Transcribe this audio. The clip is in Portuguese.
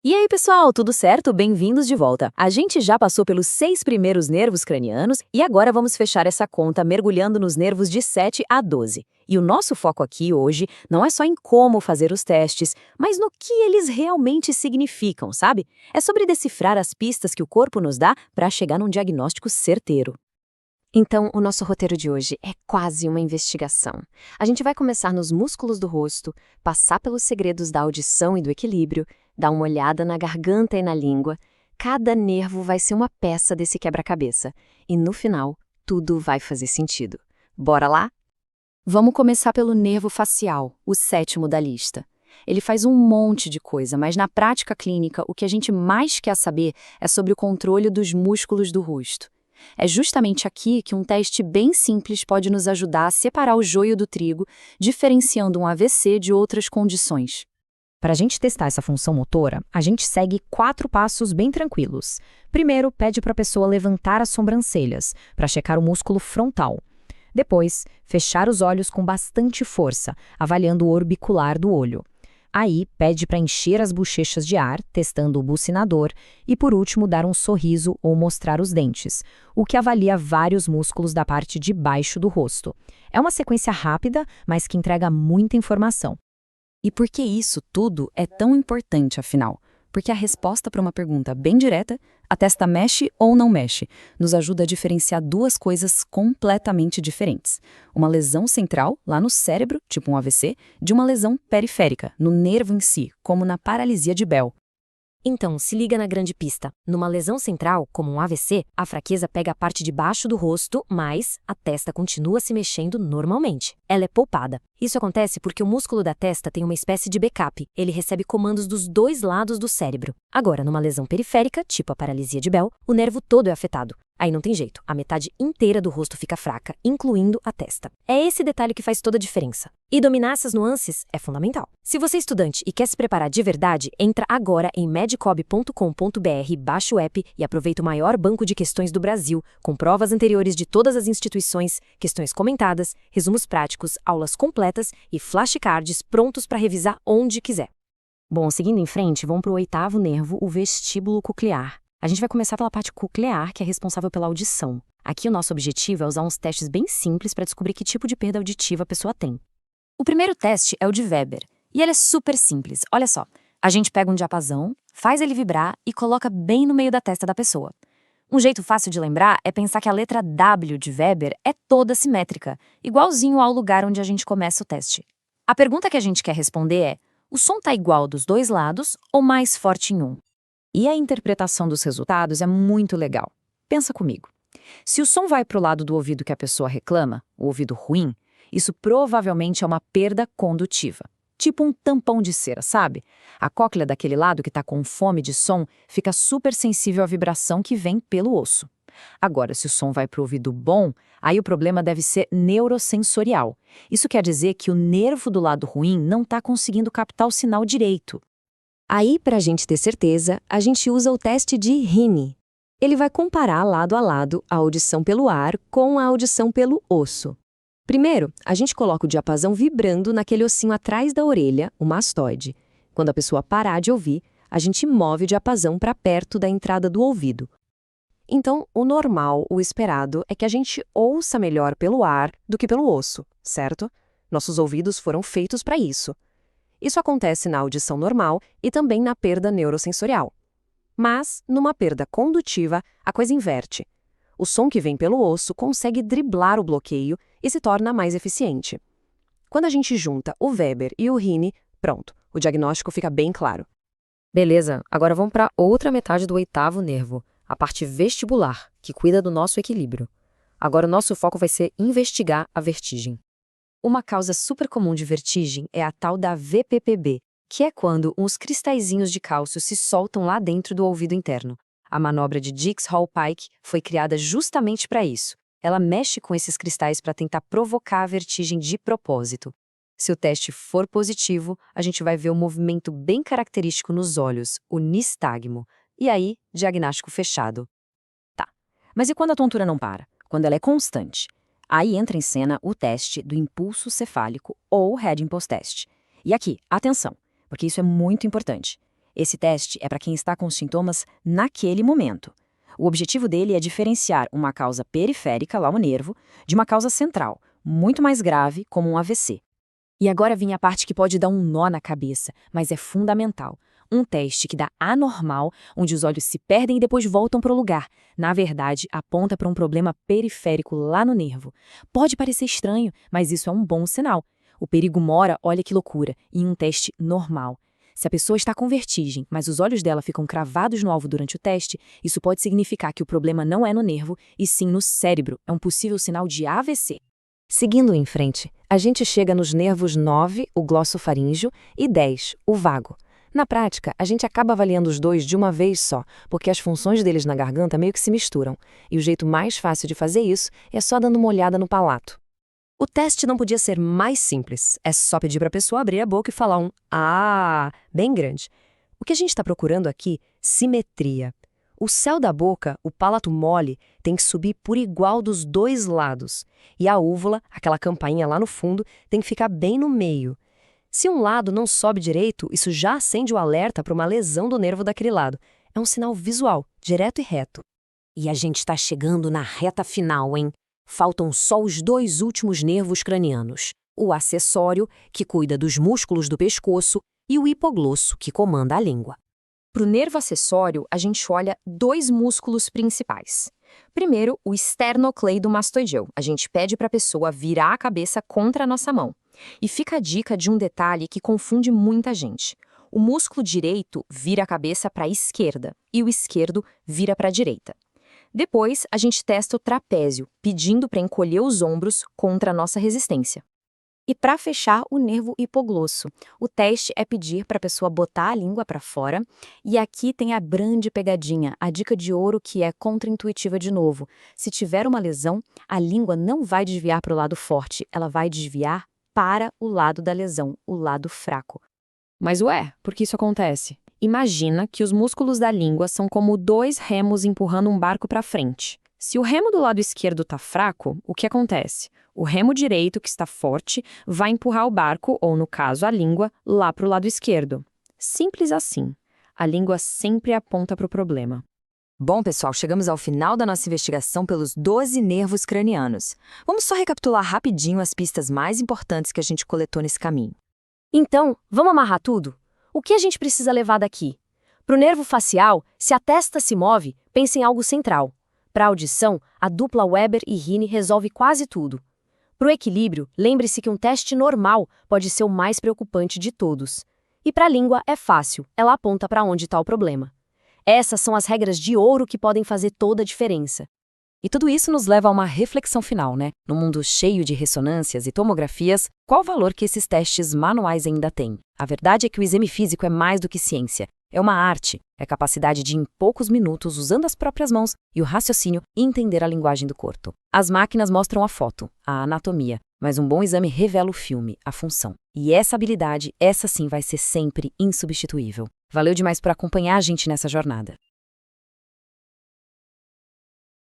E aí, pessoal, tudo certo? Bem-vindos de volta. A gente já passou pelos 6 primeiros nervos cranianos e agora vamos fechar essa conta mergulhando nos nervos de 7 a 12. E o nosso foco aqui hoje não é só em como fazer os testes, mas no que eles realmente significam, sabe? É sobre decifrar as pistas que o corpo nos dá para chegar num diagnóstico certeiro. Então, o nosso roteiro de hoje é quase uma investigação. A gente vai começar nos músculos do rosto, passar pelos segredos da audição e do equilíbrio, dar uma olhada na garganta e na língua. Cada nervo vai ser uma peça desse quebra-cabeça. E no final, tudo vai fazer sentido. Bora lá? Vamos começar pelo nervo facial, o sétimo da lista. Ele faz um monte de coisa, mas na prática clínica, o que a gente mais quer saber é sobre o controle dos músculos do rosto. É justamente aqui que um teste bem simples pode nos ajudar a separar o joio do trigo, diferenciando um AVC de outras condições. Para a gente testar essa função motora, a gente segue 4 passos bem tranquilos. Primeiro, pede para a pessoa levantar as sobrancelhas, para checar o músculo frontal. Depois, fechar os olhos com bastante força, avaliando o orbicular do olho. Aí, pede para encher as bochechas de ar, testando o bucinador, e por último, dar um sorriso ou mostrar os dentes, o que avalia vários músculos da parte de baixo do rosto. É uma sequência rápida, mas que entrega muita informação. E por que isso tudo é tão importante, afinal? Porque a resposta para uma pergunta bem direta, a testa mexe ou não mexe, nos ajuda a diferenciar duas coisas completamente diferentes. Uma lesão central, lá no cérebro, tipo um AVC, de uma lesão periférica, no nervo em si, como na paralisia de Bell. Então, se liga na grande pista. Numa lesão central, como um AVC, a fraqueza pega a parte de baixo do rosto, mas a testa continua se mexendo normalmente. Ela é poupada. Isso acontece porque o músculo da testa tem uma espécie de backup. Ele recebe comandos dos dois lados do cérebro. Agora, numa lesão periférica, tipo a paralisia de Bell, o nervo todo é afetado. Aí não tem jeito, a metade inteira do rosto fica fraca, incluindo a testa. É esse detalhe que faz toda a diferença. E dominar essas nuances é fundamental. Se você é estudante e quer se preparar de verdade, entra agora em medicob.com.br, baixa o app e aproveita o maior banco de questões do Brasil, com provas anteriores de todas as instituições, questões comentadas, resumos práticos, aulas completas e flashcards prontos para revisar onde quiser. Bom, seguindo em frente, vamos para o 8º nervo, o vestíbulo coclear. A gente vai começar pela parte coclear, que é responsável pela audição. Aqui o nosso objetivo é usar uns testes bem simples para descobrir que tipo de perda auditiva a pessoa tem. O primeiro teste é o de Weber, e ele é super simples. Olha só, a gente pega um diapasão, faz ele vibrar e coloca bem no meio da testa da pessoa. Um jeito fácil de lembrar é pensar que a letra W de Weber é toda simétrica, igualzinho ao lugar onde a gente começa o teste. A pergunta que a gente quer responder é: o som tá igual dos dois lados ou mais forte em um? E a interpretação dos resultados é muito legal. Pensa comigo. Se o som vai para o lado do ouvido que a pessoa reclama, o ouvido ruim, isso provavelmente é uma perda condutiva. Tipo um tampão de cera, sabe? A cóclea daquele lado que está com fome de som fica super sensível à vibração que vem pelo osso. Agora, se o som vai para o ouvido bom, aí o problema deve ser neurosensorial. Isso quer dizer que o nervo do lado ruim não está conseguindo captar o sinal direito. Aí, para a gente ter certeza, a gente usa o teste de Rini. Ele vai comparar lado a lado a audição pelo ar com a audição pelo osso. Primeiro, a gente coloca o diapasão vibrando naquele ossinho atrás da orelha, o mastoide. Quando a pessoa parar de ouvir, a gente move o diapasão para perto da entrada do ouvido. Então, o normal, o esperado, é que a gente ouça melhor pelo ar do que pelo osso, certo? Nossos ouvidos foram feitos para isso. Isso acontece na audição normal e também na perda neurosensorial. Mas, numa perda condutiva, a coisa inverte. O som que vem pelo osso consegue driblar o bloqueio e se torna mais eficiente. Quando a gente junta o Weber e o Rini, pronto, o diagnóstico fica bem claro. Beleza, agora vamos para outra metade do 8º nervo, a parte vestibular, que cuida do nosso equilíbrio. Agora o nosso foco vai ser investigar a vertigem. Uma causa super comum de vertigem é a tal da VPPB, que é quando uns cristalzinhos de cálcio se soltam lá dentro do ouvido interno. A manobra de Dix-Hallpike foi criada justamente para isso. Ela mexe com esses cristais para tentar provocar a vertigem de propósito. Se o teste for positivo, a gente vai ver um movimento bem característico nos olhos, o nistagmo. E aí, diagnóstico fechado. Tá, mas e quando a tontura não para? Quando ela é constante? Aí entra em cena o teste do impulso cefálico ou Head Impulse Test. E aqui, atenção, porque isso é muito importante. Esse teste é para quem está com os sintomas naquele momento. O objetivo dele é diferenciar uma causa periférica, lá o nervo, de uma causa central, muito mais grave, como um AVC. E agora vem a parte que pode dar um nó na cabeça, mas é fundamental. Um teste que dá anormal, onde os olhos se perdem e depois voltam para o lugar. Na verdade, aponta para um problema periférico lá no nervo. Pode parecer estranho, mas isso é um bom sinal. O perigo mora, olha que loucura, em um teste normal. Se a pessoa está com vertigem, mas os olhos dela ficam cravados no alvo durante o teste, isso pode significar que o problema não é no nervo, e sim no cérebro. É um possível sinal de AVC. Seguindo em frente, a gente chega nos nervos 9, o glossofaríngeo, e 10, o vago. Na prática, a gente acaba avaliando os dois de uma vez só, porque as funções deles na garganta meio que se misturam, e o jeito mais fácil de fazer isso é só dando uma olhada no palato. O teste não podia ser mais simples. É só pedir para a pessoa abrir a boca e falar um "ah" bem grande. O que a gente está procurando aqui? Simetria. O céu da boca, o palato mole, tem que subir por igual dos dois lados. E a úvula, aquela campainha lá no fundo, tem que ficar bem no meio. Se um lado não sobe direito, isso já acende o alerta para uma lesão do nervo daquele lado. É um sinal visual, direto e reto. E a gente está chegando na reta final, hein? Faltam só os dois últimos nervos cranianos. O acessório, que cuida dos músculos do pescoço, e o hipoglosso, que comanda a língua. Para o nervo acessório, a gente olha dois músculos principais. Primeiro, o esternocleidomastoideu. A gente pede para a pessoa virar a cabeça contra a nossa mão. E fica a dica de um detalhe que confunde muita gente. O músculo direito vira a cabeça para a esquerda e o esquerdo vira para a direita. Depois, a gente testa o trapézio, pedindo para encolher os ombros contra a nossa resistência. E para fechar, o nervo hipoglosso. O teste é pedir para a pessoa botar a língua para fora. E aqui tem a grande pegadinha, a dica de ouro que é contraintuitiva de novo. Se tiver uma lesão, a língua não vai desviar para o lado forte, ela vai desviar para o lado da lesão, o lado fraco. Mas por que isso acontece? Imagina que os músculos da língua são como dois remos empurrando um barco para frente. Se o remo do lado esquerdo está fraco, o que acontece? O remo direito, que está forte, vai empurrar o barco, ou no caso a língua, lá para o lado esquerdo. Simples assim. A língua sempre aponta para o problema. Bom, pessoal, chegamos ao final da nossa investigação pelos 12 nervos cranianos. Vamos só recapitular rapidinho as pistas mais importantes que a gente coletou nesse caminho. Então, vamos amarrar tudo? O que a gente precisa levar daqui? Para o nervo facial, se a testa se move, pense em algo central. Para a audição, a dupla Weber e Rini resolve quase tudo. Para o equilíbrio, lembre-se que um teste normal pode ser o mais preocupante de todos. E para a língua é fácil, ela aponta para onde está o problema. Essas são as regras de ouro que podem fazer toda a diferença. E tudo isso nos leva a uma reflexão final, né? No mundo cheio de ressonâncias e tomografias, qual o valor que esses testes manuais ainda têm? A verdade é que o exame físico é mais do que ciência. É uma arte, é a capacidade de, em poucos minutos, usando as próprias mãos e o raciocínio, entender a linguagem do corpo. As máquinas mostram a foto, a anatomia, mas um bom exame revela o filme, a função. E essa habilidade, essa sim vai ser sempre insubstituível. Valeu demais por acompanhar a gente nessa jornada.